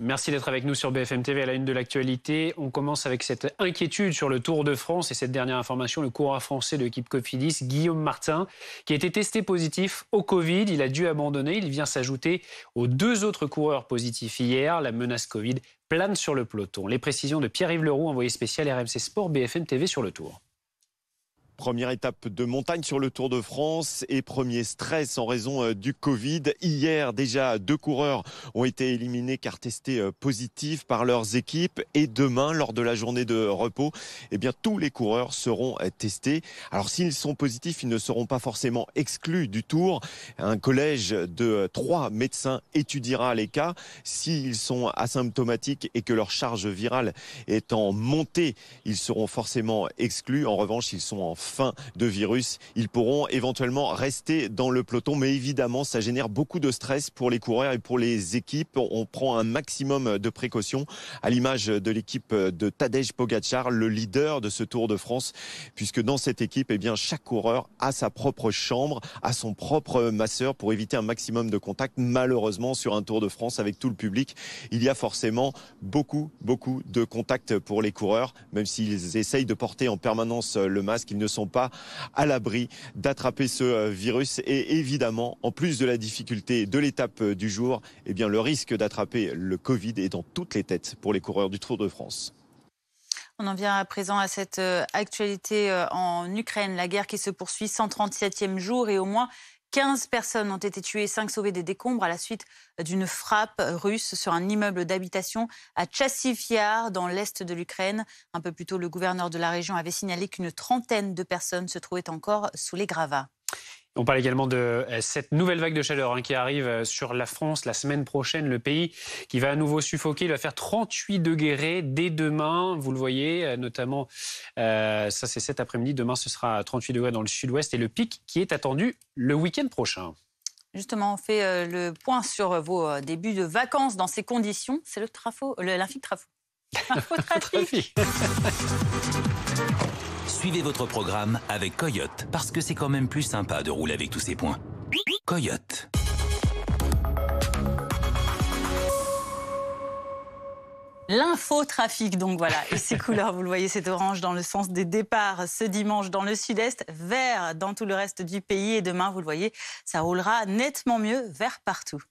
Merci d'être avec nous sur BFM TV à la une de l'actualité. On commence avec cette inquiétude sur le Tour de France et cette dernière information, le coureur français de l'équipe Cofidis, Guillaume Martin, qui a été testé positif au Covid. Il a dû abandonner. Il vient s'ajouter aux 2 autres coureurs positifs hier. La menace Covid plane sur le peloton. Les précisions de Pierre-Yves Leroux, envoyé spécial RMC Sport BFM TV sur le Tour. Première étape de montagne sur le Tour de France et premier stress en raison du Covid. Hier, déjà 2 coureurs ont été éliminés car testés positifs par leurs équipes. Et demain, lors de la journée de repos, eh bien, tous les coureurs seront testés. Alors s'ils sont positifs, ils ne seront pas forcément exclus du Tour. Un collège de 3 médecins étudiera les cas. S'ils sont asymptomatiques et que leur charge virale est en montée, ils seront forcément exclus. En revanche, s'ils sont en fin de virus, ils pourront éventuellement rester dans le peloton, mais évidemment ça génère beaucoup de stress pour les coureurs et pour les équipes. On prend un maximum de précautions à l'image de l'équipe de Tadej Pogačar, le leader de ce Tour de France, puisque dans cette équipe, eh bien, chaque coureur a sa propre chambre, a son propre masseur pour éviter un maximum de contact. Malheureusement, sur un Tour de France avec tout le public, il y a forcément beaucoup de contacts pour les coureurs, même s'ils essayent de porter en permanence le masque, ils ne sont pas à l'abri d'attraper ce virus. Et évidemment, en plus de la difficulté de l'étape du jour, eh bien, le risque d'attraper le Covid est dans toutes les têtes pour les coureurs du Tour de France. On en vient à présent à cette actualité en Ukraine, la guerre qui se poursuit, 137e jour et au moins 15 personnes ont été tuées, 5 sauvées des décombres à la suite d'une frappe russe sur un immeuble d'habitation à Tchassiv Yar, dans l'est de l'Ukraine. Un peu plus tôt, le gouverneur de la région avait signalé qu'une trentaine de personnes se trouvaient encore sous les gravats. On parle également de cette nouvelle vague de chaleur qui arrive sur la France la semaine prochaine. Le pays qui va à nouveau suffoquer. Il va faire 38 degrés dès demain. Vous le voyez, notamment, ça c'est cet après-midi. Demain, ce sera 38 degrés dans le sud-ouest. Et le pic qui est attendu le week-end prochain. Justement, on fait le point sur vos débuts de vacances dans ces conditions. C'est l'infiltrafo. Infotrafic. Suivez votre programme avec Coyote, parce que c'est quand même plus sympa de rouler avec tous ces points. Coyote. L'infotrafic, donc voilà. Et ces couleurs, vous le voyez, c'est orange dans le sens des départs ce dimanche dans le sud-est, vert dans tout le reste du pays. Et demain, vous le voyez, ça roulera nettement mieux vert partout.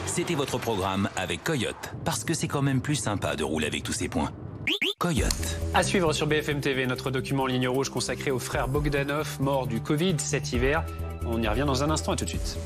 C'était votre programme avec Coyote, parce que c'est quand même plus sympa de rouler avec tous ces points. Coyote. À suivre sur BFM TV, notre document en ligne rouge consacré aux frères Bogdanov, morts du Covid cet hiver. On y revient dans un instant, à tout de suite.